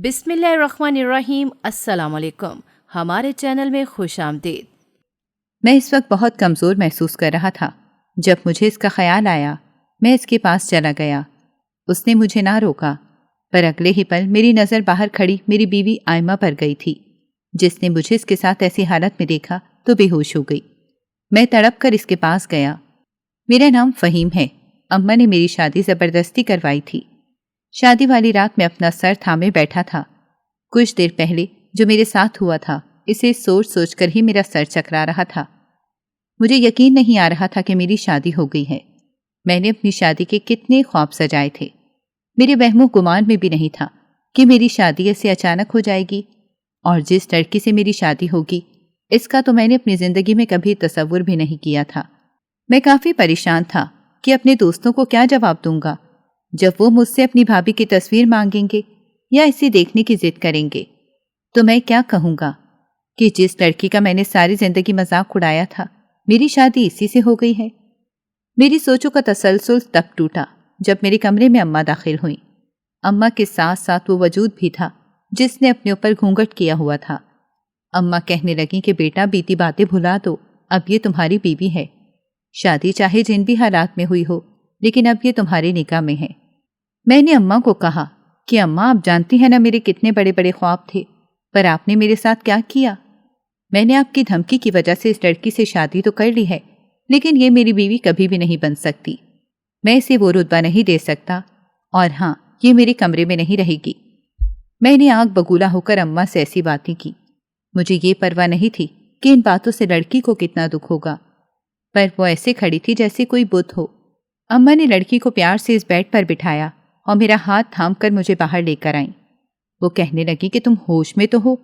بسم اللہ الرحمن الرحیم۔ السلام علیکم، ہمارے چینل میں خوش آمدید۔ میں اس وقت بہت کمزور محسوس کر رہا تھا۔ جب مجھے اس کا خیال آیا میں اس کے پاس چلا گیا۔ اس نے مجھے نہ روکا، پر اگلے ہی پل میری نظر باہر کھڑی میری بیوی آئمہ پر گئی تھی، جس نے مجھے اس کے ساتھ ایسی حالت میں دیکھا تو بے ہوش ہو گئی۔ میں تڑپ کر اس کے پاس گیا۔ میرا نام فہیم ہے۔ اماں نے میری شادی زبردستی کروائی تھی۔ شادی والی رات میں اپنا سر تھامے بیٹھا تھا۔ کچھ دیر پہلے جو میرے ساتھ ہوا تھا اسے سوچ سوچ کر ہی میرا سر چکرا رہا تھا۔ مجھے یقین نہیں آ رہا تھا کہ میری شادی ہو گئی ہے۔ میں نے اپنی شادی کے کتنے خواب سجائے تھے۔ میرے وہم و گمان میں بھی نہیں تھا کہ میری شادی ایسے اچانک ہو جائے گی، اور جس لڑکی سے میری شادی ہوگی اس کا تو میں نے اپنی زندگی میں کبھی تصور بھی نہیں کیا تھا۔ میں کافی پریشان تھا کہ اپنے دوستوں کو کیا جواب دوں گا جب وہ مجھ سے اپنی بھابھی کی تصویر مانگیں گے یا اسے دیکھنے کی ضد کریں گے۔ تو میں کیا کہوں گا کہ جس لڑکی کا میں نے ساری زندگی مذاق اڑایا تھا میری شادی اسی سے ہو گئی ہے۔ میری سوچوں کا تسلسل تب ٹوٹا جب میرے کمرے میں اماں داخل ہوئیں۔ اماں کے ساتھ ساتھ وہ وجود بھی تھا جس نے اپنے اوپر گھونگھٹ کیا ہوا تھا۔ اماں کہنے لگیں کہ بیٹا بیتی باتیں بھلا دو، اب یہ تمہاری بیوی ہے۔ شادی چاہے جن بھی حالات میں ہوئی ہو لیکن اب یہ تمہاری نکاح میں ہے۔ میں نے اماں کو کہا کہ اماں آپ جانتی ہیں نا میرے کتنے بڑے بڑے خواب تھے، پر آپ نے میرے ساتھ کیا کیا؟ میں نے آپ کی دھمکی کی وجہ سے اس لڑکی سے شادی تو کر لی ہے، لیکن یہ میری بیوی کبھی بھی نہیں بن سکتی۔ میں اسے وہ رتبہ نہیں دے سکتا، اور ہاں یہ میرے کمرے میں نہیں رہے گی۔ میں نے آنکھ بگولا ہو کر اماں سے ایسی باتیں کی۔ مجھے یہ پرواہ نہیں تھی کہ ان باتوں سے لڑکی کو کتنا دکھ ہوگا، پر وہ ایسے کھڑی تھی جیسے کوئی بت ہو۔ اماں نے لڑکی کو پیار سے اس بیڈ پر بٹھایا اور میرا ہاتھ تھام کر مجھے باہر لے کر آئیں۔ وہ کہنے لگی کہ تم ہوش میں تو ہو؟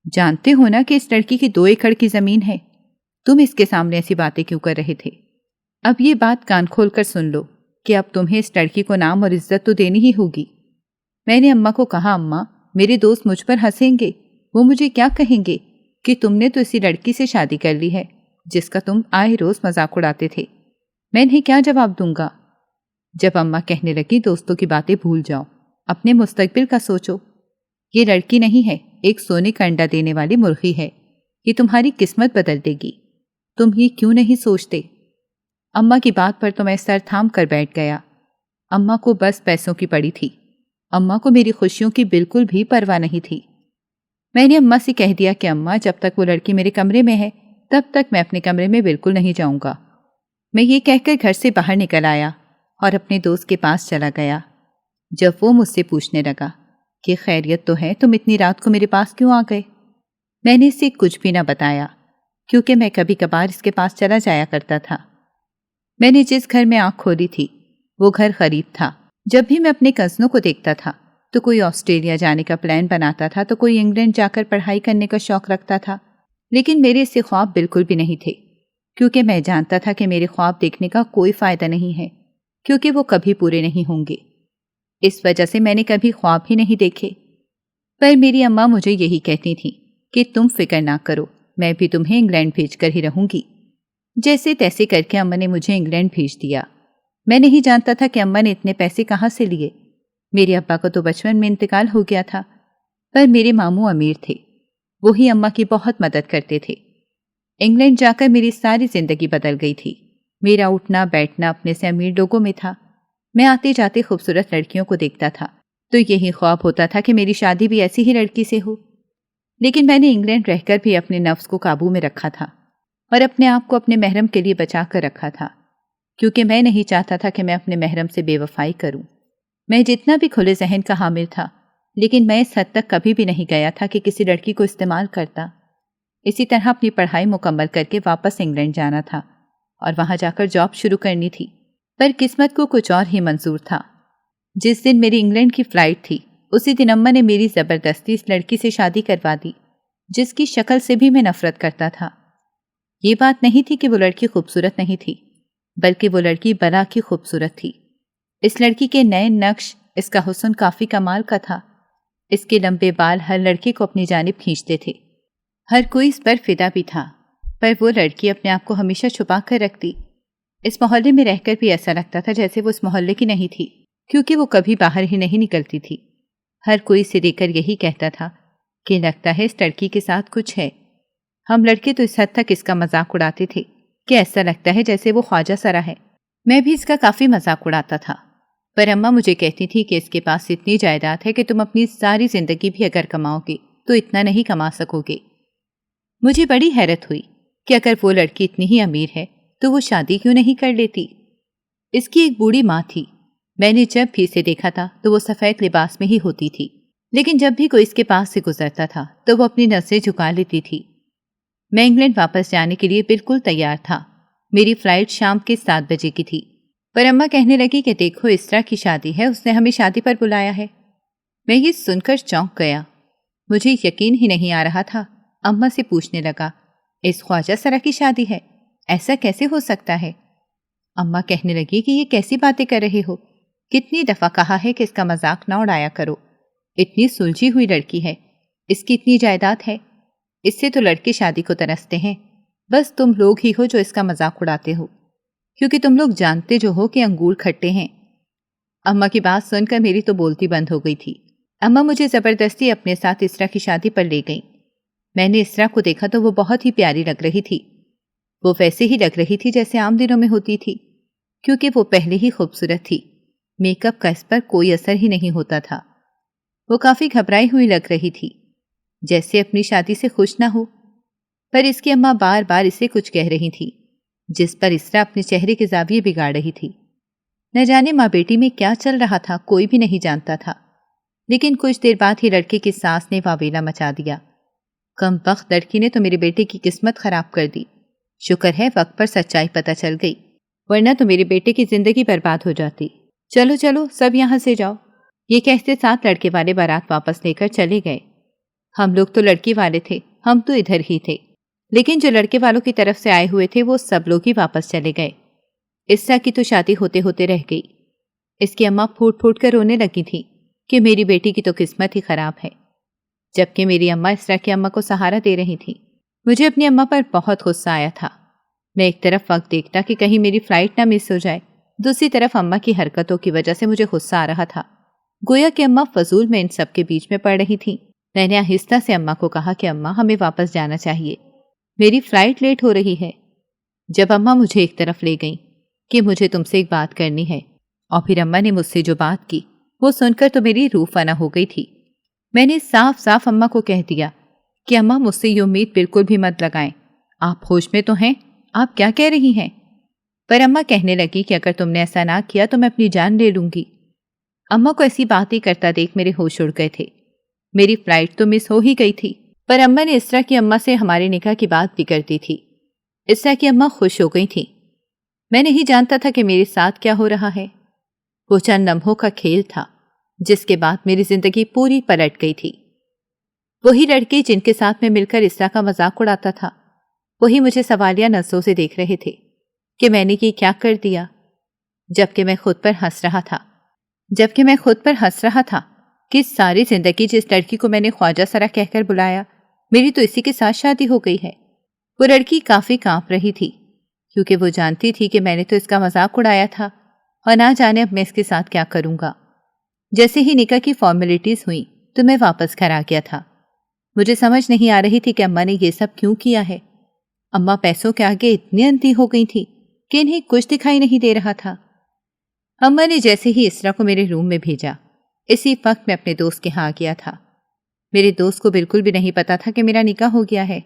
جانتے ہو نا کہ اس لڑکی کی 2 ایکڑ کی زمین ہے، تم اس کے سامنے ایسی باتیں کیوں کر رہے تھے؟ اب یہ بات کان کھول کر سن لو کہ اب تمہیں اس لڑکی کو نام اور عزت تو دینی ہی ہوگی۔ میں نے اماں کو کہا اماں میرے دوست مجھ پر ہنسیں گے، وہ مجھے کیا کہیں گے کہ تم نے تو اسی لڑکی سے شادی کر لی ہے جس کا تم آئے روز مذاق اڑاتے تھے۔ میں انہیں کیا جواب دوں گا؟ جب اماں کہنے لگی دوستوں کی باتیں بھول جاؤ، اپنے مستقبل کا سوچو۔ یہ لڑکی نہیں ہے، ایک سونے کا انڈا دینے والی مرغی ہے، یہ تمہاری قسمت بدل دے گی۔ تم یہ کیوں نہیں سوچتے؟ اماں کی بات پر تو میں سر تھام کر بیٹھ گیا۔ اماں کو بس پیسوں کی پڑی تھی، اماں کو میری خوشیوں کی بالکل بھی پرواہ نہیں تھی۔ میں نے اماں سے کہہ دیا کہ اماں جب تک وہ لڑکی میرے کمرے میں ہے تب تک میں اپنے کمرے میں بالکل نہیں جاؤں گا۔ میں یہ کہہ کر گھر سے باہر نکل آیا اور اپنے دوست کے پاس چلا گیا۔ جب وہ مجھ سے پوچھنے لگا کہ خیریت تو ہے، تم اتنی رات کو میرے پاس کیوں آ گئے، میں نے اسے کچھ بھی نہ بتایا، کیونکہ میں کبھی کبھار اس کے پاس چلا جایا کرتا تھا۔ میں نے جس گھر میں آنکھ کھولی تھی وہ گھر غریب تھا۔ جب بھی میں اپنے کزنوں کو دیکھتا تھا تو کوئی آسٹریلیا جانے کا پلان بناتا تھا، تو کوئی انگلینڈ جا کر پڑھائی کرنے کا شوق رکھتا تھا، لیکن میرے اس سے خواب بالکل بھی نہیں تھے، کیونکہ میں جانتا تھا کہ میرے خواب دیکھنے کا کوئی فائدہ نہیں ہے، کیونکہ وہ کبھی پورے نہیں ہوں گے۔ اس وجہ سے میں نے کبھی خواب ہی نہیں دیکھے۔ پر میری اماں مجھے یہی کہتی تھیں کہ تم فکر نہ کرو، میں بھی تمہیں انگلینڈ بھیج کر ہی رہوں گی۔ جیسے تیسے کر کے اماں نے مجھے انگلینڈ بھیج دیا۔ میں نہیں جانتا تھا کہ اماں نے اتنے پیسے کہاں سے لیے۔ میرے ابا کو تو بچپن میں انتقال ہو گیا تھا، پر میرے ماموں امیر تھے، وہی اماں کی بہت مدد کرتے تھے۔ انگلینڈ جا کر میری ساری زندگی بدل گئی تھی۔ میرا اٹھنا بیٹھنا اپنے سے امیر لوگوں میں تھا۔ میں آتے جاتے خوبصورت لڑکیوں کو دیکھتا تھا تو یہی خواب ہوتا تھا کہ میری شادی بھی ایسی ہی لڑکی سے ہو۔ لیکن میں نے انگلینڈ رہ کر بھی اپنے نفس کو قابو میں رکھا تھا اور اپنے آپ کو اپنے محرم کے لیے بچا کر رکھا تھا، کیونکہ میں نہیں چاہتا تھا کہ میں اپنے محرم سے بے وفائی کروں۔ میں جتنا بھی کھلے ذہن کا حامل تھا، لیکن میں اس حد تک کبھی بھی نہیں گیا تھا کہ کسی لڑکی کو استعمال کرتا۔ اسی طرح اپنی پڑھائی مکمل کر کے واپس انگلینڈ جانا تھا اور وہاں جا کر جاب شروع کرنی تھی، پر قسمت کو کچھ اور ہی منظور تھا۔ جس دن میری انگلینڈ کی فلائٹ تھی اسی دن اماں نے میری زبردستی اس لڑکی سے شادی کروا دی جس کی شکل سے بھی میں نفرت کرتا تھا۔ یہ بات نہیں تھی کہ وہ لڑکی خوبصورت نہیں تھی، بلکہ وہ لڑکی بلا کی خوبصورت تھی۔ اس لڑکی کے نئے نقش، اس کا حسن کافی کمال کا تھا۔ اس کے لمبے بال ہر لڑکے کو اپنی جانب کھینچتے تھے، ہر کوئی اس پر فدا بھی تھا، پر وہ لڑکی اپنے آپ کو ہمیشہ چھپا کر رکھتی۔ اس محلے میں رہ کر بھی ایسا لگتا تھا جیسے وہ اس محلے کی نہیں تھی، کیونکہ وہ کبھی باہر ہی نہیں نکلتی تھی۔ ہر کوئی اسے دیکھ کر یہی کہتا تھا کہ لگتا ہے اس لڑکی کے ساتھ کچھ ہے۔ ہم لڑکے تو اس حد تک اس کا مذاق اڑاتے تھے کہ ایسا لگتا ہے جیسے وہ خواجہ سرا ہے۔ میں بھی اس کا کافی مذاق اڑاتا تھا، پر اماں مجھے کہتی تھی کہ اس کے پاس اتنی جائیداد ہے کہ تم اپنی ساری زندگی بھی اگر کماؤ گے تو اتنا نہیں کما سکو گے۔ مجھے بڑی حیرت ہوئی کہ اگر وہ لڑکی اتنی ہی امیر ہے تو وہ شادی کیوں نہیں کر لیتی۔ اس کی ایک بوڑھی ماں تھی، میں نے جب بھی اسے دیکھا تھا تو وہ سفید لباس میں ہی ہوتی تھی، لیکن جب بھی کوئی اس کے پاس سے گزرتا تھا تو وہ اپنی نظریں جھکا لیتی تھی۔ میں انگلینڈ واپس جانے کے لیے بالکل تیار تھا۔ میری فلائٹ شام کے 7 بجے کی تھی، پر اماں کہنے لگی کہ دیکھو اسرا کی شادی ہے، اس نے ہمیں شادی پر بلایا ہے۔ میں یہ سن کر چونک گیا، مجھے یقین ہی نہیں آ رہا تھا۔ اماں سے پوچھنے لگا، اس خواجہ سرا کی شادی ہے؟ ایسا کیسے ہو سکتا ہے؟ اماں کہنے لگی کہ یہ کیسی باتیں کر رہے ہو، کتنی دفعہ کہا ہے کہ اس کا مذاق نہ اڑایا کرو، اتنی سلجھی ہوئی لڑکی ہے، اس کی اتنی جائیداد ہے، اس سے تو لڑکے شادی کو ترستے ہیں، بس تم لوگ ہی ہو جو اس کا مذاق اڑاتے ہو، کیونکہ تم لوگ جانتے جو ہو کہ انگور کھٹے ہیں۔ اماں کی بات سن کر میری تو بولتی بند ہو گئی تھی۔ اماں مجھے زبردستی اپنے ساتھ اسرا کی شادی پر لے گئیں۔ میں نے اسرا کو دیکھا تو وہ بہت ہی پیاری لگ رہی تھی، وہ ویسے ہی لگ رہی تھی جیسے عام دنوں میں ہوتی تھی، کیونکہ وہ پہلے ہی خوبصورت تھی، میک اپ کا اس پر کوئی اثر ہی نہیں ہوتا تھا۔ وہ کافی گھبرائی ہوئی لگ رہی تھی، جیسے اپنی شادی سے خوش نہ ہو، پر اس کی اماں بار بار اسے کچھ کہہ رہی تھی، جس پر اسرا اپنے چہرے کے زاویے بگاڑ رہی تھی۔ نہ جانے ماں بیٹی میں کیا چل رہا تھا کوئی بھی نہیں جانتا تھا، لیکن کچھ دیر بعد ہی لڑکے کی ساس نے واویلا مچا دیا۔ کم بخت لڑکی نے تو میرے بیٹے کی قسمت خراب کر دی، شکر ہے وقت پر سچائی پتہ چل گئی، ورنہ تو میرے بیٹے کی زندگی برباد ہو جاتی۔ چلو چلو سب یہاں سے جاؤ، یہ کہتے ساتھ لڑکے والے بارات واپس لے کر چلے گئے۔ ہم لوگ تو لڑکی والے تھے، ہم تو ادھر ہی تھے، لیکن جو لڑکے والوں کی طرف سے آئے ہوئے تھے وہ سب لوگ ہی واپس چلے گئے۔ اسرا کی تو شادی ہوتے ہوتے رہ گئی۔ اس کی اماں پھوٹ پھوٹ کر رونے لگی تھی کہ میری بیٹی کی تو قسمت ہی خراب ہے، جبکہ میری اماں اسرا کی اماں کو سہارا دے رہی تھی۔ مجھے اپنی اماں پر بہت غصہ آیا تھا۔ میں ایک طرف وقت دیکھتا کہ کہیں میری فلائٹ نہ مس ہو جائے، دوسری طرف اماں کی حرکتوں کی وجہ سے مجھے غصہ آ رہا تھا، گویا کہ اماں فضول میں ان سب کے بیچ میں پڑ رہی تھیں۔ میں نے آہستہ سے اماں کو کہا کہ اماں ہمیں واپس جانا چاہیے، میری فلائٹ لیٹ ہو رہی ہے۔ جب اماں مجھے ایک طرف لے گئیں کہ مجھے تم سے ایک بات کرنی ہے، اور پھر اماں نے مجھ سے جو بات کی وہ سن کر تو میری روح فنا ہو گئی تھی۔ میں نے صاف صاف اماں کو کہہ دیا کہ اماں مجھ سے یہ امید بالکل بھی مت لگائیں، آپ ہوش میں تو ہیں، آپ کیا کہہ رہی ہیں؟ پر اماں کہنے لگی کہ اگر تم نے ایسا نہ کیا تو میں اپنی جان لے لوں گی۔ اماں کو ایسی باتیں کرتا دیکھ میرے ہوش اڑ گئے تھے۔ میری فلائٹ تو مس ہو ہی گئی تھی، پر اماں نے اسرا کی اماں سے ہمارے نکاح کی بات بھی کر دی تھی۔ اسرا کی اماں خوش ہو گئی تھیں۔ میں نہیں جانتا تھا کہ میرے ساتھ کیا ہو رہا ہے۔ وہ چند لمحوں کا کھیل تھا، جس کے بعد میری زندگی پوری پلٹ گئی تھی۔ وہی لڑکے جن کے ساتھ میں مل کر اسرا کا مذاق اڑاتا تھا، وہی مجھے سوالیہ نظروں سے دیکھ رہے تھے کہ میں نے یہ کیا کر دیا، جبکہ میں خود پر ہنس رہا تھا کہ ساری زندگی جس لڑکی کو میں نے خواجہ سرا کہہ کر بلایا، میری تو اسی کے ساتھ شادی ہو گئی ہے۔ وہ لڑکی کافی کانپ رہی تھی، کیونکہ وہ جانتی تھی کہ میں نے تو اس کا مذاق اڑایا تھا، اور نہ جانے اب میں اس کے ساتھ کیا کروں گا۔ جیسے ہی نکاح کی فارمیلٹیز ہوئیں تو میں واپس گھر آ گیا تھا۔ مجھے سمجھ نہیں آ رہی تھی کہ اماں نے یہ سب کیوں کیا ہے۔ اماں پیسوں کے آگے اتنی اندھی ہو گئی تھی کہ انہیں کچھ دکھائی نہیں دے رہا تھا۔ اماں نے جیسے ہی اسرا کو میرے روم میں بھیجا، اسی وقت میں اپنے دوست کے ہاں آ گیا تھا۔ میرے دوست کو بالکل بھی نہیں پتا تھا کہ میرا نکاح ہو گیا ہے،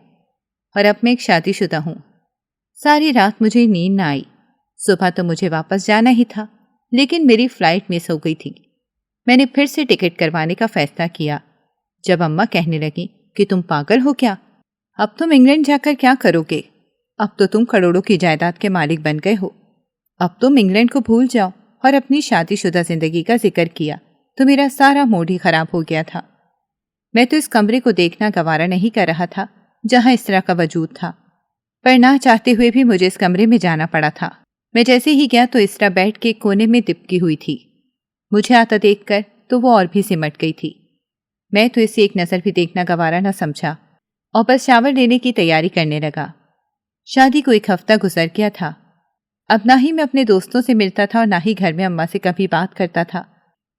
اور اب میں ایک شادی شدہ ہوں۔ ساری رات مجھے نیند نہ آئی۔ صبح تو مجھے واپس جانا ہی تھا، لیکن میری فلائٹ مس ہو گئی تھی۔ میں نے پھر سے ٹکٹ کروانے کا فیصلہ کیا، جب اماں کہنے لگی کہ تم پاگل ہو کیا؟ اب تم انگلینڈ جا کر کیا کرو گے؟ اب تو تم کروڑوں کی جائیداد کے مالک بن گئے ہو، اب تم انگلینڈ کو بھول جاؤ۔ اور اپنی شادی شدہ زندگی کا ذکر کیا تو میرا سارا موڈ ہی خراب ہو گیا تھا۔ میں تو اس کمرے کو دیکھنا گوارا نہیں کر رہا تھا جہاں اس طرح کا وجود تھا، پر نہ چاہتے ہوئے بھی مجھے اس کمرے میں جانا پڑا تھا۔ میں جیسے ہی گیا تو اسرا بیٹھ کے کونے میں دبکی ہوئی تھی۔ مجھے آتا دیکھ کر تو وہ اور بھی سمٹ گئی تھی۔ میں تو اسے ایک نظر بھی دیکھنا گوارا نہ سمجھا اور بس شاور لینے کی تیاری کرنے لگا۔ شادی کو 1 ہفتہ گزر گیا تھا۔ اب نہ ہی میں اپنے دوستوں سے ملتا تھا اور نہ ہی گھر میں اماں سے کبھی بات کرتا تھا۔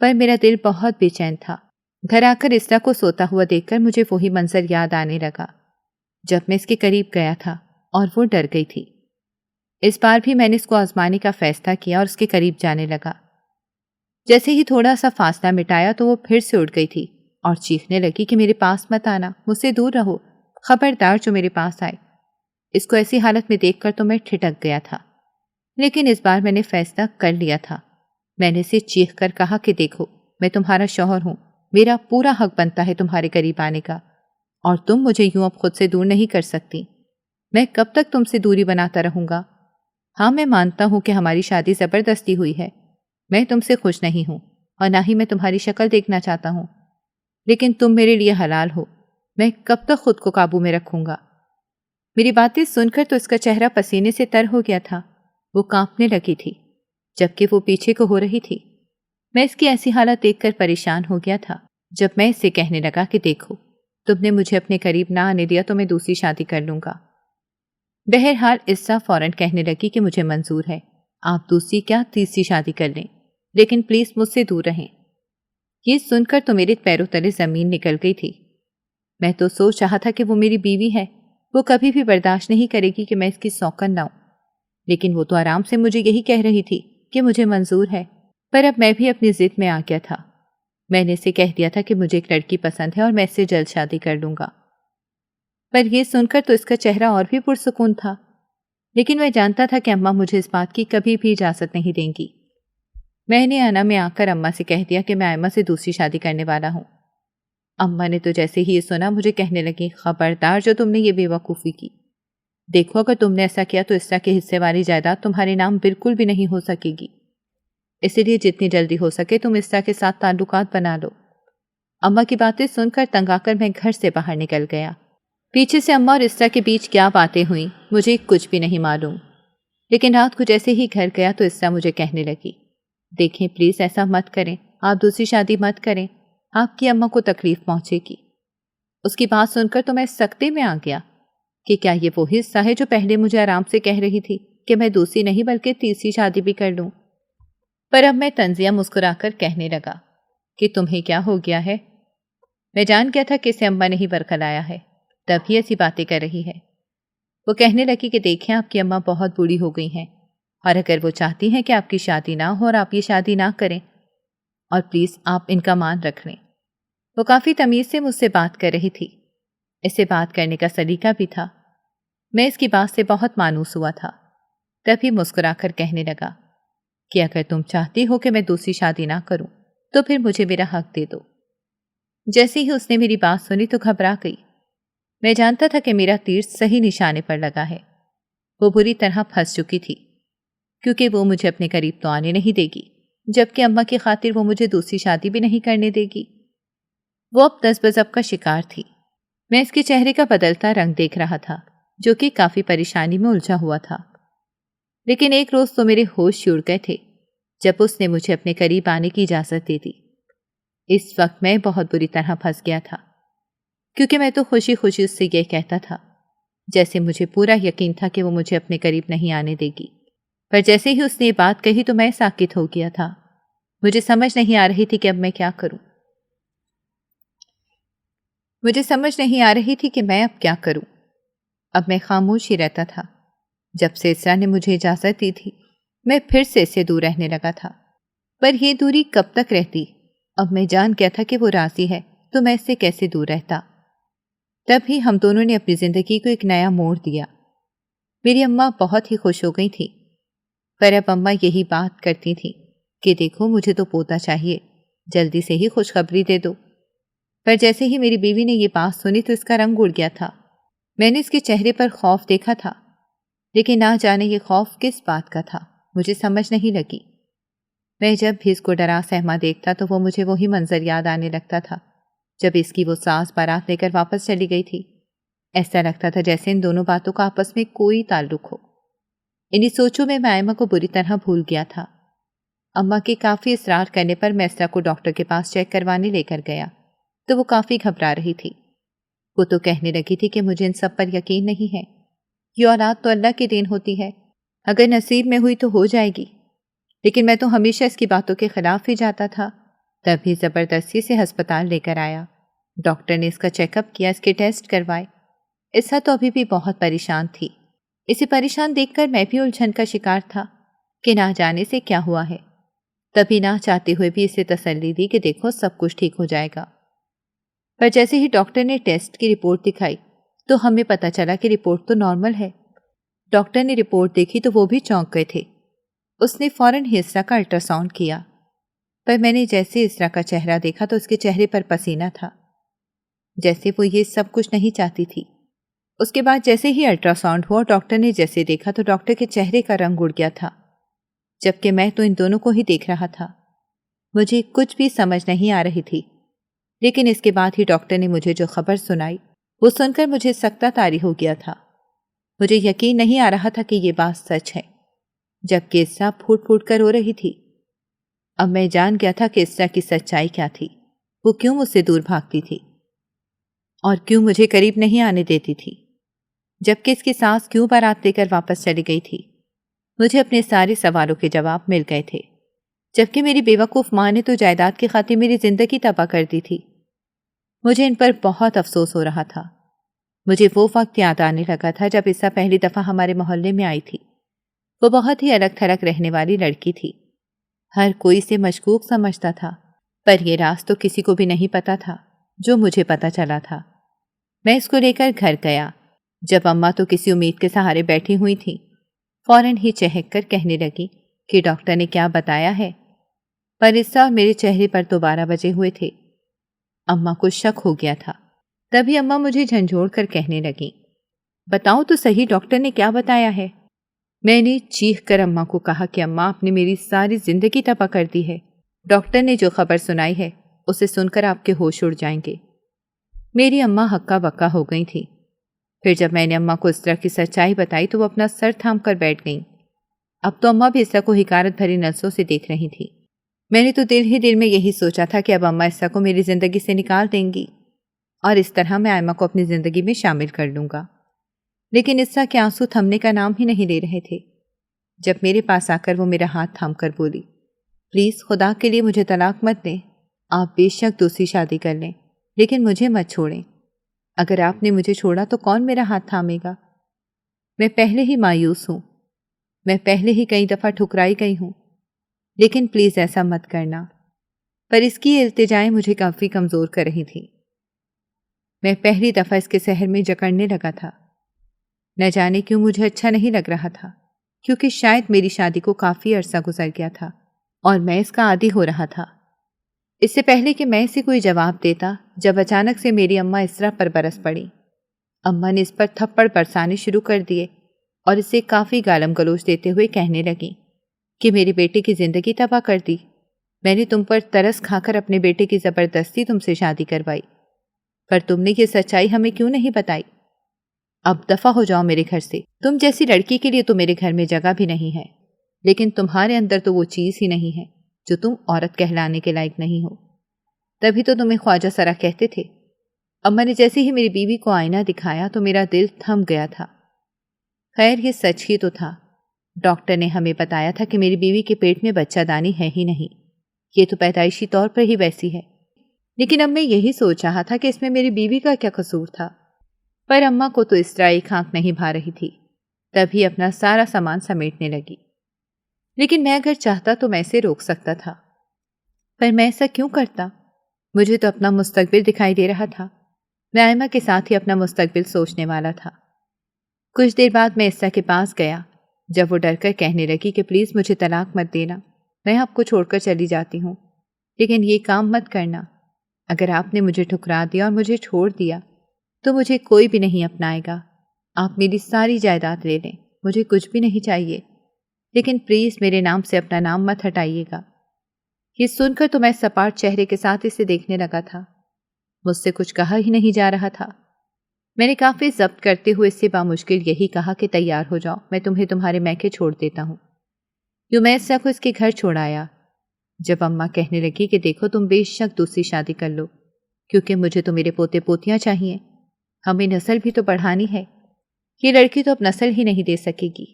پر میرا دل بہت بے چین تھا۔ گھر آ کر اسرا کو سوتا ہوا دیکھ کر مجھے وہی منظر یاد آنے لگا جب میں اس کے قریب گیا تھا اور وہ ڈر گئی تھی۔ اس بار بھی میں نے اس کو آزمانے کا فیصلہ کیا اور اس کے قریب جانے لگا۔ جیسے ہی تھوڑا سا فاصلہ مٹایا تو وہ پھر سے اٹھ گئی تھی اور چیخنے لگی کہ میرے پاس مت آنا، مجھ سے دور رہو، خبردار جو میرے پاس آئے۔ اس کو ایسی حالت میں دیکھ کر تو میں ٹھٹک گیا تھا، لیکن اس بار میں نے فیصلہ کر لیا تھا۔ میں نے اسے چیخ کر کہا کہ دیکھو، میں تمہارا شوہر ہوں، میرا پورا حق بنتا ہے تمہارے قریب آنے کا، اور تم مجھے یوں اب خود سے دور نہیں کر سکتی۔ میں کب تک تم سے دوری بناتا رہوں گا؟ ہاں، میں مانتا ہوں کہ ہماری شادی زبردستی ہوئی ہے، میں تم سے خوش نہیں ہوں اور نہ ہی میں تمہاری شکل دیکھنا چاہتا ہوں، لیکن تم میرے لیے حلال ہو، میں کب تک خود کو قابو میں رکھوں گا؟ میری باتیں سن کر تو اس کا چہرہ پسینے سے تر ہو گیا تھا، وہ کانپنے لگی تھی جبکہ وہ پیچھے کو ہو رہی تھی۔ میں اس کی ایسی حالت دیکھ کر پریشان ہو گیا تھا جب میں اس سے کہنے لگا کہ دیکھو، تم نے مجھے اپنے قریب نہ آنے دیا تو میں دوسری شادی کر لوں گا۔ بہرحال اسرا فوراً کہنے لگی کہ مجھے منظور ہے، آپ دوسری کیا تیسری شادی کر لیں، لیکن پلیز مجھ سے دور رہیں۔ یہ سن کر تو میرے پیروں تلے زمین نکل گئی تھی۔ میں تو سوچ رہا تھا کہ وہ میری بیوی ہے، وہ کبھی بھی برداشت نہیں کرے گی کہ میں اس کی سوکن لاؤں، لیکن وہ تو آرام سے مجھے یہی کہہ رہی تھی کہ مجھے منظور ہے۔ پر اب میں بھی اپنی ضد میں آ گیا تھا۔ میں نے اسے کہہ دیا تھا کہ مجھے ایک لڑکی پسند ہے اور میں اس سے جلد شادی کر لوں گا۔ پر یہ سن کر تو اس کا چہرہ اور بھی پرسکون تھا، لیکن میں جانتا تھا کہ اماں مجھے اس بات کی کبھی بھی اجازت نہیں دیں گی۔ میں نے انا میں آ کر اماں سے کہہ دیا کہ میں آئمہ سے دوسری شادی کرنے والا ہوں۔ اماں نے تو جیسے ہی یہ سنا مجھے کہنے لگی، خبردار جو تم نے یہ بے وقوفی کی، دیکھو اگر تم نے ایسا کیا تو اسرا کے حصے والی جائیداد تمہارے نام بالکل بھی نہیں ہو سکے گی، اسی لیے جتنی جلدی ہو سکے تم اسرا کے ساتھ تعلقات بنا لو۔ اماں کی باتیں سن کر تنگ آ کر میں گھر سے باہر نکل گیا۔ پیچھے سے اماں اور اسرا کے بیچ کیا باتیں ہوئیں مجھے کچھ بھی نہیں معلوم، لیکن رات کو جیسے ہی گھر گیا تو اسرا مجھے کہنے لگی، دیکھیں پلیز ایسا مت کریں، آپ دوسری شادی مت کریں، آپ کی اماں کو تکلیف پہنچے گی۔ اس کی بات سن کر تو میں سکتے میں آ گیا کہ کیا یہ وہی حصہ ہے جو پہلے مجھے آرام سے کہہ رہی تھی کہ میں دوسری نہیں بلکہ تیسری شادی بھی کر لوں۔ پر اب میں طنزیہ مسکرا کر کہنے لگا کہ تمہیں کیا ہو گیا ہے؟ میں جان گیا تھا کہ اسے اماں نے ہی برکلایا ہے، تب ہی ایسی باتیں کر رہی ہے۔ وہ کہنے لگی کہ دیکھیں آپ کی اماں بہت بوڑھی ہو گئی ہیں، اور اگر وہ چاہتی ہیں کہ آپ کی شادی نہ ہو اور آپ یہ شادی نہ کریں، اور پلیز آپ ان کا مان رکھ لیں۔ وہ کافی تمیز سے مجھ سے بات کر رہی تھی، اسے بات کرنے کا سلیقہ بھی تھا۔ میں اس کی بات سے بہت مانوس ہوا تھا، تبھی مسکرا کر کہنے لگا کہ اگر تم چاہتی ہو کہ میں دوسری شادی نہ کروں تو پھر مجھے میرا حق دے دو۔ جیسے ہی اس نے میری بات سنی تو گھبرا گئی۔ میں جانتا تھا کہ میرا تیر صحیح نشانے پر لگا ہے۔ وہ بری طرح پھنس چکی تھی، کیونکہ وہ مجھے اپنے قریب تو آنے نہیں دے گی، جبکہ اماں کی خاطر وہ مجھے دوسری شادی بھی نہیں کرنے دے گی۔ وہ اب دس بزب کا شکار تھی۔ میں اس کے چہرے کا بدلتا رنگ دیکھ رہا تھا، جو کہ کافی پریشانی میں الجھا ہوا تھا۔ لیکن ایک روز تو میرے ہوش اڑ گئے تھے جب اس نے مجھے اپنے قریب آنے کی اجازت دے دی۔ اس وقت میں بہت بری طرح پھنس گیا تھا، کیونکہ میں تو خوشی خوشی اس سے یہ کہتا تھا جیسے مجھے پورا یقین تھا کہ وہ مجھے اپنے قریب نہیں آنے دے گی۔ پر جیسے ہی اس نے یہ بات کہی تو میں ساکت ہو گیا تھا۔ مجھے سمجھ نہیں آ رہی تھی کہ اب میں کیا کروں۔ اب میں خاموش ہی رہتا تھا۔ جب سے اسرا نے مجھے اجازت دی تھی میں پھر سے اس سے دور رہنے لگا تھا، پر یہ دوری کب تک رہتی؟ اب میں جان گیا تھا کہ وہ راضی ہے تو میں اس سے کیسے دور رہتا۔ تب ہی ہم دونوں نے اپنی زندگی کو ایک نیا موڑ دیا۔ میری اماں بہت ہی خوش ہو گئی تھی، پر اب اماں یہی بات کرتی تھی کہ دیکھو مجھے تو پوتا چاہیے، جلدی سے ہی خوشخبری دے دو۔ پر جیسے ہی میری بیوی نے یہ بات سنی تو اس کا رنگ اڑ گیا تھا۔ میں نے اس کے چہرے پر خوف دیکھا تھا، لیکن نہ جانے یہ خوف کس بات کا تھا مجھے سمجھ نہیں لگی۔ میں جب بھی اس کو ڈرا سہما دیکھتا تو وہ مجھے وہی منظر یاد آنے لگتا تھا جب اس کی وہ ساس بارات لے کر واپس چلی گئی تھی۔ ایسا لگتا تھا جیسے ان دونوں باتوں کا آپس میں کوئی تعلق ہو۔ انہی سوچوں میں آئمہ کو بری طرح بھول گیا تھا۔ اماں کے کافی اصرار کرنے پر میں اسرا کو ڈاکٹر کے پاس چیک کروانے لے کر گیا تو وہ کافی گھبرا رہی تھی۔ وہ تو کہنے لگی تھی کہ مجھے ان سب پر یقین نہیں ہے، یہ اولاد تو اللہ کی دین ہوتی ہے، اگر نصیب میں ہوئی تو ہو جائے گی، لیکن میں تو ہمیشہ اس کی باتوں کے خلاف ہی جاتا تھا۔ تبھی زبردستی سے ہسپتال لے کر آیا۔ ڈاکٹر نے اس کا چیک اپ کیا، اس کے ٹیسٹ کروائے۔ عصرا تو ابھی بھی بہت پریشان تھی۔ اسے پریشان دیکھ کر میں بھی الجھن کا شکار تھا کہ نہ جانے سے کیا ہوا ہے۔ تبھی نہ چاہتے ہوئے بھی اسے تسلی دی کہ دیکھو سب کچھ ٹھیک ہو جائے گا۔ پر جیسے ہی ڈاکٹر نے ٹیسٹ کی رپورٹ دکھائی تو ہمیں پتہ چلا کہ رپورٹ تو نارمل ہے۔ ڈاکٹر نے رپورٹ دیکھی تو وہ بھی چونک گئے تھے۔ اس نے فوراً ہی اسرا کا الٹرا ساؤنڈ کیا، پر میں نے جیسے اسرا کا چہرہ دیکھا تو اس کے چہرے پر پسینہ تھا، جیسے وہ یہ سب کچھ نہیں چاہتی تھی۔ اس کے بعد جیسے ہی الٹرا ساؤنڈ ہوا، ڈاکٹر نے جیسے دیکھا تو ڈاکٹر کے چہرے کا رنگ اڑ گیا تھا، جبکہ میں تو ان دونوں کو ہی دیکھ رہا تھا۔ مجھے کچھ بھی سمجھ نہیں آ رہی تھی، لیکن اس کے بعد ہی ڈاکٹر نے مجھے جو خبر سنائی وہ سن کر مجھے سکتہ طاری ہو گیا تھا۔ مجھے یقین نہیں آ رہا تھا کہ یہ بات سچ ہے، جبکہ اسرا پھوٹ پھوٹ کر رو رہی تھی۔ اب میں جان گیا تھا کہ اسرا کی سچائی کیا تھی، وہ کیوں مجھ سے دور بھاگتی تھی اور کیوں مجھے قریب نہیں آنے دیتی تھی، جبکہ اس کی ساس کیوں بارات لے کر واپس چلی گئی تھی۔ مجھے اپنے سارے سوالوں کے جواب مل گئے تھے، جبکہ میری بیوقوف ماں نے تو جائیداد کی خاطر میری زندگی تباہ کر دی تھی۔ مجھے ان پر بہت افسوس ہو رہا تھا۔ مجھے وہ وقت یاد آنے لگا تھا جب عصرا پہلی دفعہ ہمارے محلے میں آئی تھی۔ وہ بہت ہی الگ تھلگ رہنے والی لڑکی تھی، ہر کوئی اسے مشکوک سمجھتا تھا، پر یہ راز تو کسی کو بھی نہیں پتا تھا جو مجھے پتا چلا تھا۔ میں اس کو لے کر گھر گیا۔ جب اماں تو کسی امید کے سہارے بیٹھی ہوئی تھیں، فوراً ہی چہک کر کہنے لگی کہ ڈاکٹر نے کیا بتایا ہے، پر عصرا اور میرے چہرے پر تو 12 بجے ہوئے تھے۔ اماں کو شک ہو گیا تھا۔ تبھی اماں مجھے جھنجھوڑ کر کہنے لگی، بتاؤ تو صحیح ڈاکٹر نے کیا بتایا ہے۔ میں نے چیخ کر اماں کو کہا کہ اماں آپ نے میری ساری زندگی تباہ کر دی ہے۔ ڈاکٹر نے جو خبر سنائی ہے اسے سن کر آپ کے ہوش اڑ جائیں گے۔ میری اماں ہکا بکا ہو گئی تھی۔ پھر جب میں نے اماں کو اسرا کی سچائی بتائی تو وہ اپنا سر تھام کر بیٹھ گئیں۔ اب تو اماں بھی اسرا کو حقارت بھری نظروں سے دیکھ رہی تھی۔ میں نے تو دل ہی دل میں یہی سوچا تھا کہ اب اماں اسرا کو میری زندگی سے نکال دیں گی اور اس طرح میں آئمہ کو اپنی زندگی میں شامل کر لوں گا۔ لیکن اسرا کے آنسو تھمنے کا نام ہی نہیں لے رہے تھے۔ جب میرے پاس آ کر وہ میرا ہاتھ تھام کر بولی، پلیز خدا کے لیے مجھے طلاق مت دیں، آپ بے شک دوسری شادی کر لیں، لیکن مجھے مت چھوڑیں۔ اگر آپ نے مجھے چھوڑا تو کون میرا ہاتھ تھامے گا؟ میں پہلے ہی مایوس ہوں، میں پہلے ہی کئی دفعہ ٹھکرائی گئی ہوں، لیکن پلیز ایسا مت کرنا۔ پر اس کی التجائیں مجھے کافی کمزور کر رہی تھیں۔ میں پہلی دفعہ اس کے سحر میں جکڑنے لگا تھا۔ نہ جانے کیوں مجھے اچھا نہیں لگ رہا تھا، کیونکہ شاید میری شادی کو کافی عرصہ گزر گیا تھا اور میں اس کا عادی ہو رہا تھا۔ اس سے پہلے کہ میں اسے کوئی جواب دیتا، جب اچانک سے میری اماں اسرا پر برس پڑی۔ اماں نے اس پر تھپڑ برسانے شروع کر دیے اور اسے کافی گالم گلوچ دیتے ہوئے کہنے لگی کہ میرے بیٹے کی زندگی تباہ کر دی۔ میں نے تم پر ترس کھا کر اپنے بیٹے کی زبردستی تم سے شادی کروائی، پر تم نے یہ سچائی ہمیں کیوں نہیں بتائی؟ اب دفع ہو جاؤ میرے گھر سے۔ تم جیسی لڑکی کے لیے تو میرے گھر میں جگہ بھی نہیں ہے، لیکن تمہارے اندر تو وہ چیز ہی نہیں ہے جو تم عورت کہلانے کے لائق نہیں ہو۔ تبھی تو تمہیں خواجہ سرا کہتے تھے۔ اماں نے جیسے ہی میری بیوی کو آئینہ دکھایا تو میرا دل تھم گیا تھا۔ خیر یہ سچ ہی تو تھا۔ ڈاکٹر نے ہمیں بتایا تھا کہ میری بیوی کے پیٹ میں بچہ دانی ہے ہی نہیں، یہ تو پیدائشی طور پر ہی ویسی ہے۔ لیکن اب میں یہی سوچ رہا تھا کہ اس میں میری بیوی کا کیا قصور تھا، پر اماں کو تو اسرا ایک آنکھ نہیں بھا رہی تھی۔ تبھی اپنا سارا سامان سمیٹنے لگی۔ لیکن میں اگر چاہتا تو میں اسے روک سکتا تھا، پر میں ایسا کیوں کرتا؟ مجھے تو اپنا مستقبل دکھائی دے رہا تھا۔ میں آئمہ کے ساتھ ہی اپنا مستقبل سوچنے والا تھا۔ کچھ دیر بعد میں اسرا کے پاس گیا، جب وہ ڈر کر کہنے لگی کہ پلیز مجھے طلاق مت دینا، میں آپ کو چھوڑ کر چلی جاتی ہوں، لیکن یہ کام مت کرنا۔ اگر آپ نے مجھے ٹھکرا دیا اور مجھے چھوڑ دیا تو مجھے کوئی بھی نہیں اپنائے گا۔ آپ میری ساری جائیداد لے لیں، مجھے کچھ بھی نہیں چاہیے، لیکن پلیز میرے نام سے اپنا نام مت ہٹائیے گا۔ یہ سن کر تو میں سپاٹ چہرے کے ساتھ اسے دیکھنے لگا تھا۔ مجھ سے کچھ کہا ہی نہیں جا رہا تھا۔ میں نے کافی ضبط کرتے ہوئے اس سے بامشکل یہی کہا کہ تیار ہو جاؤ، میں تمہیں تمہارے میکے چھوڑ دیتا ہوں۔ یوں میں اسرا کو اس کے گھر چھوڑ آیا۔ جب اماں کہنے لگی کہ دیکھو تم بے شک دوسری شادی کر لو، کیونکہ مجھے تو میرے پوتے پوتیاں چاہیے، ہمیں نسل بھی تو بڑھانی ہے، یہ لڑکی تو اب نسل ہی نہیں دے سکے گی،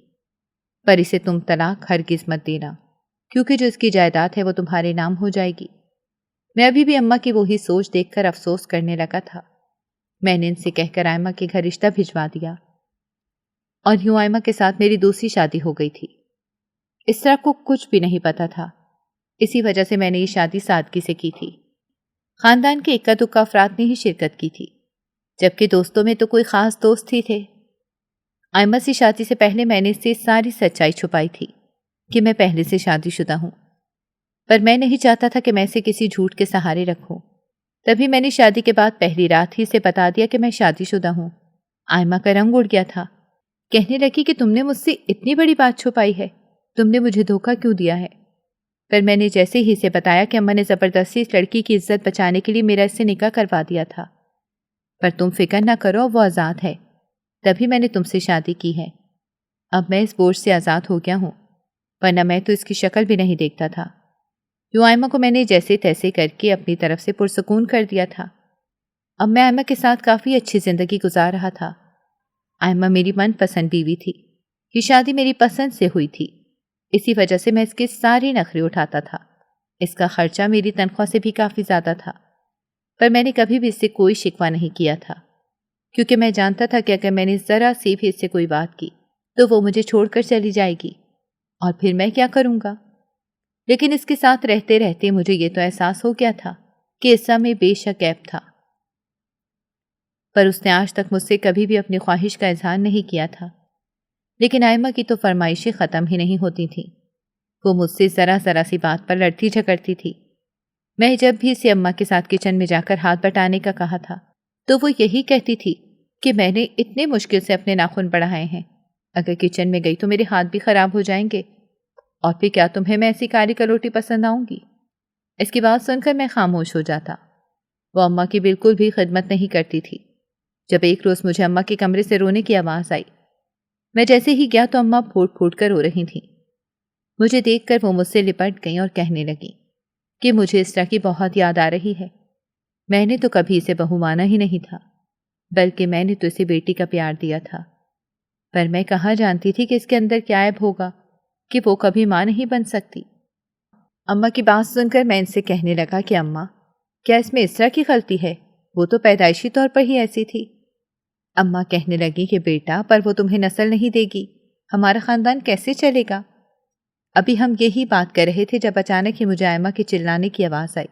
پر اسے تم طلاق ہرگز مت دینا، کیونکہ جو اس کی جائیداد ہے وہ تمہارے نام ہو جائے گی۔ میں ابھی بھی اماں کی وہی سوچ دیکھ کر افسوس کرنے لگا تھا۔ میں نے ان سے کہہ کر آئمہ کے گھر رشتہ بھجوا دیا اور یوں آئمہ کے ساتھ میری دوسری شادی ہو گئی تھی۔ اسرا کو کچھ بھی نہیں پتا تھا، اسی وجہ سے میں نے یہ شادی سادگی سے کی تھی۔ خاندان کے اکا دکا افراد نے ہی شرکت کی تھی، جبکہ دوستوں میں تو کوئی خاص دوست ہی تھے۔ آئمہ سے شادی سے پہلے میں نے اس سے ساری سچائی چھپائی تھی کہ میں پہلے سے شادی شدہ ہوں، پر میں نہیں چاہتا تھا کہ میں اسے کسی جھوٹ کے سہارے رکھوں۔ تبھی میں نے شادی کے بعد پہلی رات ہی سے بتا دیا کہ میں شادی شدہ ہوں۔ آئمہ کا رنگ اڑ گیا تھا، کہنے لگی کہ تم نے مجھ سے اتنی بڑی بات چھپائی ہے، تم نے مجھے دھوکہ کیوں دیا ہے؟ پر میں نے جیسے ہی اسے بتایا کہ اماں نے زبردستی اس لڑکی کی عزت بچانے کے لیے میرا اس سے نکاح کروا دیا تھا، پر تم فکر نہ کرو، وہ آزاد ہے، تبھی میں نے تم سے شادی کی ہے۔ اب میں اس بوجھ سے آزاد ہو گیا ہوں، ورنہ میں تو اس کی شکل بھی نہیں دیکھتا تھا۔ یوں آئمہ کو میں نے جیسے تیسے کر کے اپنی طرف سے پرسکون کر دیا تھا۔ اب میں آئمہ کے ساتھ کافی اچھی زندگی گزار رہا تھا۔ آئمہ میری من پسند بیوی تھی، یہ شادی میری پسند سے ہوئی تھی، اسی وجہ سے میں اس کے سارے نخرے اٹھاتا تھا۔ اس کا خرچہ میری تنخواہ سے بھی کافی زیادہ تھا، پر میں نے کبھی بھی اس سے کوئی شکوہ نہیں کیا تھا، کیونکہ میں جانتا تھا کہ اگر میں نے ذرا سی بھی اس سے کوئی بات کی تو وہ مجھے چھوڑ کر چلی جائے گی، اور پھر میں کیا کروں گا؟ لیکن اس کے ساتھ رہتے رہتے مجھے یہ تو احساس ہو گیا تھا کہ عصا میں بے شک عیب تھا، پر اس نے آج تک مجھ سے کبھی بھی اپنی خواہش کا اظہار نہیں کیا تھا۔ لیکن آئمہ کی تو فرمائشیں ختم ہی نہیں ہوتی تھیں، وہ مجھ سے ذرا ذرا سی بات پر لڑتی جھگڑتی تھی۔ میں جب بھی اسے اماں کے ساتھ کچن میں جا کر ہاتھ بٹانے کا کہا تھا تو وہ یہی کہتی تھی کہ میں نے اتنے مشکل سے اپنے ناخن بڑھائے ہیں، اگر کچن میں گئی تو میرے ہاتھ بھی خراب ہو جائیں گے، اور پھر کیا تمہیں میں ایسی کالی کلوٹی پسند آؤں گی؟ اس کی بات سن کر میں خاموش ہو جاتا۔ وہ اماں کی بالکل بھی خدمت نہیں کرتی تھی۔ جب ایک روز مجھے اماں کے کمرے سے رونے کی آواز آئی، میں جیسے ہی گیا تو اماں پھوٹ پھوٹ کر رو رہی تھیں۔ مجھے دیکھ کر وہ مجھ سے لپٹ گئیں اور کہنے لگیں کہ مجھے اسرا کی بہت یاد آ رہی ہے۔ میں نے تو کبھی اسے بہو مانا ہی نہیں تھا، بلکہ میں نے تو اسے بیٹی کا پیار دیا تھا، پر میں کہاں جانتی تھی کہ اس کے اندر کیا عیب ہوگا کہ وہ کبھی ماں نہیں بن سکتی۔ اماں کی بات سن کر میں ان سے کہنے لگا کہ اماں، کیا اس میں اسرا کی غلطی ہے؟ وہ تو پیدائشی طور پر ہی ایسی تھی۔ اماں کہنے لگی کہ بیٹا، پر وہ تمہیں نسل نہیں دے گی، ہمارا خاندان کیسے چلے گا؟ ابھی ہم یہی بات کر رہے تھے جب اچانک ہی مجھے آئمہ کے چلانے کی آواز آئی۔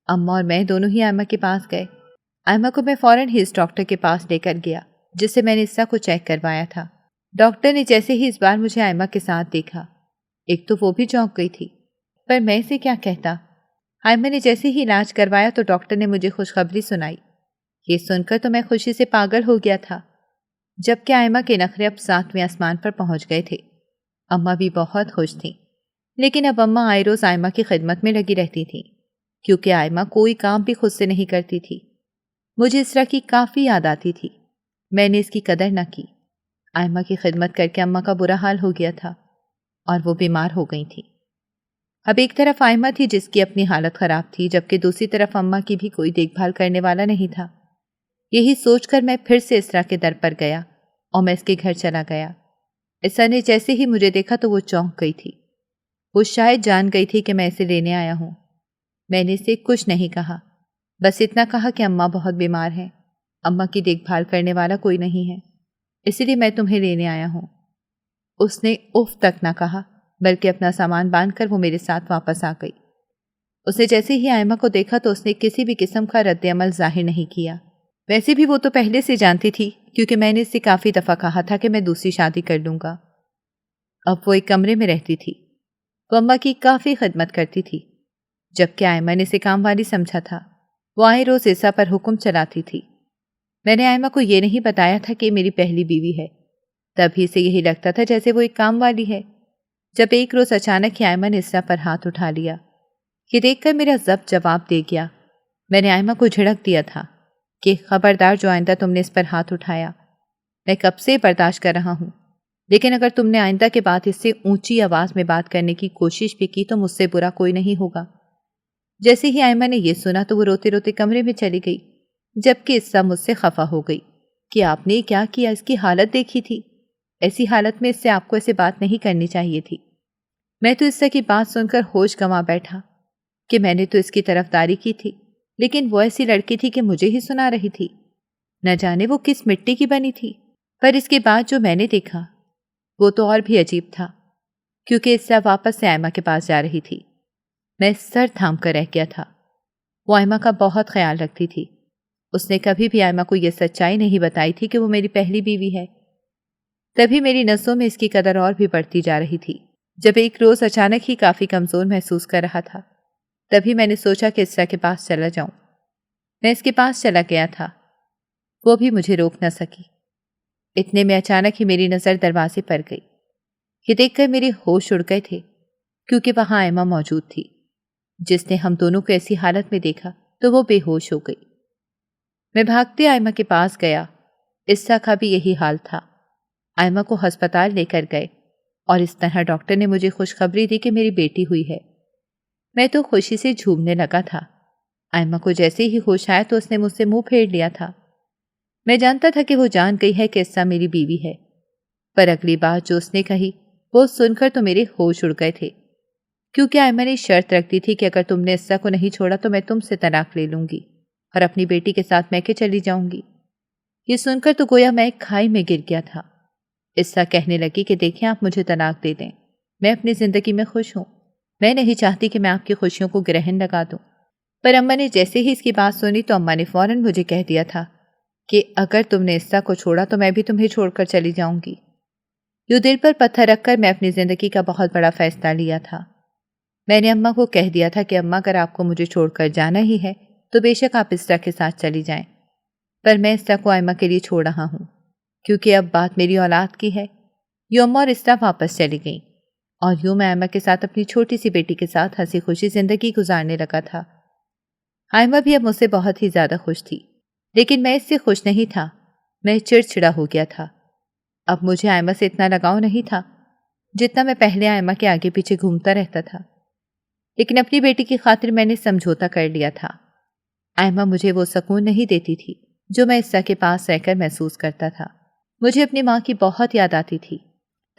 اماں اور میں دونوں ہی آئمہ کے پاس گئے۔ آئمہ کو میں فوراً ہی اس ڈاکٹر کے پاس لے کر گیا جس سے میں نے اسرا کو چیک کروایا تھا۔ ڈاکٹر نے جیسے ہی اس بار مجھے آئمہ کے ساتھ دیکھا، ایک تو وہ بھی چونک گئی تھی، پر میں اسے کیا کہتا۔ آئمہ نے جیسے ہی علاج کروایا تو ڈاکٹر نے مجھے خوشخبری سنائی۔ یہ سن کر تو میں خوشی سے پاگل ہو گیا تھا، جبکہ آئمہ کے نخرے اب 7ویں آسمان پر پہنچ گئے تھے۔ اماں بھی بہت خوش تھیں، لیکن اب اماں آئے روز آئمہ کی خدمت میں لگی رہتی تھیں، کیونکہ آئمہ کوئی کام بھی خود سے نہیں کرتی تھی۔ مجھے اسرا کی کافی یاد آتی تھی، میں نے اس کی قدر نہ کی۔ آئمہ کی خدمت کر کے اماں کا برا حال ہو گیا تھا اور وہ بیمار ہو گئی تھی۔ اب ایک طرف آئمہ تھی جس کی اپنی حالت خراب تھی، جبکہ دوسری طرف اماں کی بھی کوئی دیکھ بھال کرنے والا نہیں تھا۔ یہی سوچ کر میں پھر سے اسرا کے در پر گیا اور میں اس کے گھر چلا گیا۔ اسرا نے جیسے ہی مجھے دیکھا تو وہ چونک گئی تھی۔ وہ شاید جان گئی تھی کہ میں اسے لینے آیا ہوں۔ میں نے اسے کچھ نہیں کہا، بس اتنا کہا کہ اماں بہت بیمار ہیں، اماں کی دیکھ بھال کرنے والا کوئی نہیں ہے، اس لیے میں تمہیں لینے آیا ہوں۔ اس نے اف تک نہ کہا، بلکہ اپنا سامان باندھ کر وہ میرے ساتھ واپس آ گئی۔ اس نے جیسے ہی آئمہ کو دیکھا تو اس نے کسی بھی قسم کا رد عمل ظاہر نہیں کیا۔ ویسے بھی وہ تو پہلے سے جانتی تھی، کیونکہ میں نے اس سے کافی دفعہ کہا تھا کہ میں دوسری شادی کر لوں گا۔ اب وہ ایک کمرے میں رہتی تھی۔ وہ اماں کی کافی خدمت کرتی تھی، جبکہ آئمہ نے اسے کام والی سمجھا تھا۔ وہ آئے روز عیسیٰ پر حکم چلاتی تھی۔ میں نے آئمہ کو یہ نہیں بتایا تھا کہ میری پہلی بیوی ہے، تبھی سے یہی لگتا تھا جیسے وہ ایک کام والی ہے۔ جب ایک روز اچانک ہی آئمہ نے اسرا پر ہاتھ اٹھا لیا، یہ دیکھ کر میرا ضبط جواب دے گیا۔ میں نے آئمہ کو جھڑک دیا تھا کہ خبردار جو آئندہ تم نے اس پر ہاتھ اٹھایا، میں کب سے برداشت کر رہا ہوں، لیکن اگر تم نے آئندہ کے بعد اس سے اونچی آواز میں بات کرنے کی کوشش بھی کی تو مجھ سے برا کوئی نہیں ہوگا۔ جیسے ہی آئمہ نے یہ سنا تو وہ روتے روتے کمرے میں چلی گئی، جبکہ اسرا مجھ سے خفا ہو گئی کہ آپ نے کیا کیا، اس کی حالت دیکھی تھی، ایسی حالت میں اس سے آپ کو ایسے بات نہیں کرنی چاہیے تھی۔ میں تو اسرا کی بات سن کر ہوش گنوا بیٹھا۔ کہ میں نے تو اس کی طرفداری کی تھی، لیکن وہ ایسی لڑکی تھی کہ مجھے ہی سنا رہی تھی۔ نہ جانے وہ کس مٹی کی بنی تھی، پر اس کے بعد جو میں نے دیکھا وہ تو اور بھی عجیب تھا، کیونکہ اس سے واپس سے آئمہ کے پاس جا رہی تھی۔ میں سر تھام کر رہ گیا تھا۔ وہ آئمہ کا بہت خیال رکھتی تھی۔ اس نے کبھی بھی آئمہ کو یہ سچائی نہیں بتائی تھی کہ وہ میری پہلی بیوی ہے۔ تبھی میری نسوں میں اس کی قدر اور بھی بڑھتی جا رہی تھی۔ جب ایک روز اچانک ہی کافی کمزور محسوس کر رہا تھا، تبھی میں نے سوچا کہ اسرا کے پاس چلا جاؤں۔ میں اس کے پاس چلا گیا تھا، وہ بھی مجھے روک نہ سکی۔ اتنے میں اچانک ہی میری نظر دروازے پر گئی۔ یہ دیکھ کر میرے ہوش اڑ گئے تھے، کیونکہ وہاں آئمہ موجود تھی۔ جس نے ہم دونوں کو ایسی حالت میں دیکھا تو وہ بے ہوش ہو گئی۔ میں بھاگتے آئمہ کے پاس گیا۔ اسرا کا بھی یہی حال تھا۔ آئمہ کو ہسپتال لے کر گئے اور اس طرح ڈاکٹر نے مجھے خوشخبری دی کہ میری بیٹی ہوئی ہے۔ میں تو خوشی سے جھومنے لگا تھا۔ آئمہ کو جیسے ہی ہوش آیا تو اس نے مجھ سے منہ پھیر لیا تھا۔ میں جانتا تھا کہ وہ جان گئی ہے کہ اسرا میری بیوی ہے، پر اگلی بات جو اس نے کہی وہ سن کر تو میرے ہوش اڑ گئے تھے، کیونکہ آئمہ نے شرط رکھ دی تھی کہ اگر تم نے اسرا کو نہیں چھوڑا تو میں تم سے طلاق لے لوں گی اور اپنی بیٹی کے ساتھ میکے چلی جاؤں گی۔ یہ سن کر تو گویا میں ایک کھائی میں گر گیا تھا۔ اسرا کہنے لگی کہ دیکھیں آپ مجھے طلاق دے دیں، میں اپنی زندگی میں خوش ہوں، میں نہیں چاہتی کہ میں آپ کی خوشیوں کو گرہن لگا دوں۔ پر اماں نے جیسے ہی اس کی بات سنی تو اماں نے فوراً مجھے کہہ دیا تھا کہ اگر تم نے اسرا کو چھوڑا تو میں بھی تمہیں چھوڑ کر چلی جاؤں گی۔ یوں دل پر پتھر رکھ کر میں اپنی زندگی کا بہت بڑا فیصلہ لیا تھا۔ میں نے اماں کو کہہ دیا تھا کہ اماں اگر آپ کو مجھے چھوڑ کر جانا ہی ہے تو بے شک آپ اسرا کے ساتھ چلی جائیں، پر میں اسرا کو آئمہ کے لیے چھوڑ رہا ہوں، کیونکہ اب بات میری اولاد کی ہے۔ یوں اماں اور اسرا واپس چلی گئیں اور یوں میں آئمہ کے ساتھ اپنی چھوٹی سی بیٹی کے ساتھ ہنسی خوشی زندگی گزارنے لگا تھا۔ آئمہ بھی اب مجھ سے بہت ہی زیادہ خوش تھی، لیکن میں اس سے خوش نہیں تھا۔ میں چڑچڑا ہو گیا تھا۔ اب مجھے آئمہ سے اتنا لگاؤ نہیں تھا جتنا میں پہلے آئمہ کے آگے پیچھے گھومتا رہتا تھا، لیکن اپنی بیٹی کی خاطر میں نے سمجھوتا کر لیا تھا۔ آئمہ مجھے وہ سکون نہیں دیتی تھی جو میں اسرا کے پاس رہ کر محسوس کرتا تھا۔ مجھے اپنی ماں کی بہت یاد آتی تھی۔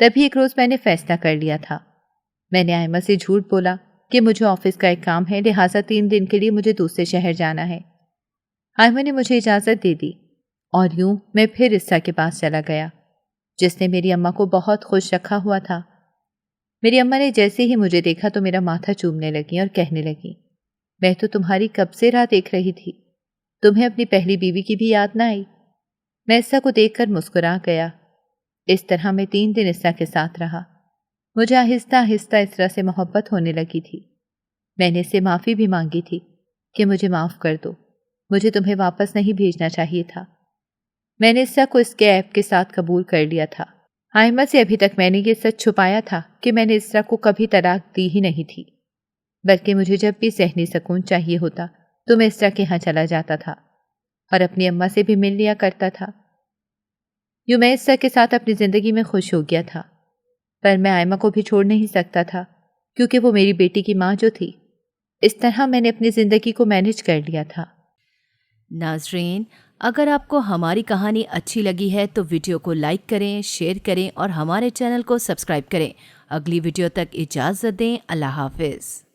تبھی ایک روز میں نے فیصلہ کر لیا تھا۔ میں نے آئمہ سے جھوٹ بولا کہ مجھے آفس کا ایک کام ہے، لہٰذا 3 دن کے لیے مجھے دوسرے شہر جانا ہے۔ آئمہ نے مجھے اجازت دے دی اور یوں میں پھر اسرا کے پاس چلا گیا، جس نے میری اماں کو بہت خوش رکھا ہوا تھا۔ میری اماں نے جیسے ہی مجھے دیکھا تو میرا ماتھا چومنے لگی اور کہنے لگی، میں تو تمہاری کب سے راہ دیکھ رہی تھی، تمہیں اپنی پہلی بیوی کی بھی یاد نہ آئی؟ میں اسرا کو دیکھ کر مسکرا گیا۔ اس طرح میں 3 دن اسرا کے ساتھ رہا۔ مجھے آہستہ آہستہ اسرا سے محبت ہونے لگی تھی۔ میں نے اس سے معافی بھی مانگی تھی کہ مجھے معاف کر دو، مجھے تمہیں واپس نہیں بھیجنا چاہیے تھا۔ میں نے اسرا کو اس کے عیب کے ساتھ قبول کر لیا تھا۔ آئمہ سے ابھی تک میں نے یہ سچ چھپایا تھا کہ میں نے اسرا کو کبھی طلاق دی ہی نہیں تھی، بلکہ مجھے جب بھی ذہنی سکون چاہیے ہوتا تو میں اسرا کے ہاں چلا جاتا تھا اور اپنی اماں سے بھی مل لیا کرتا تھا۔ یوں میں اسرا کے ساتھ اپنی زندگی میں خوش ہو گیا تھا، پر میں آئمہ کو بھی چھوڑ نہیں سکتا تھا، کیونکہ وہ میری بیٹی کی ماں جو تھی۔ اس طرح میں نے اپنی زندگی کو مینج کر لیا تھا۔ ناظرین، اگر آپ کو ہماری کہانی اچھی لگی ہے تو ویڈیو کو لائک کریں، شیئر کریں اور ہمارے چینل کو سبسکرائب کریں۔ اگلی ویڈیو تک اجازت دیں۔ اللہ حافظ۔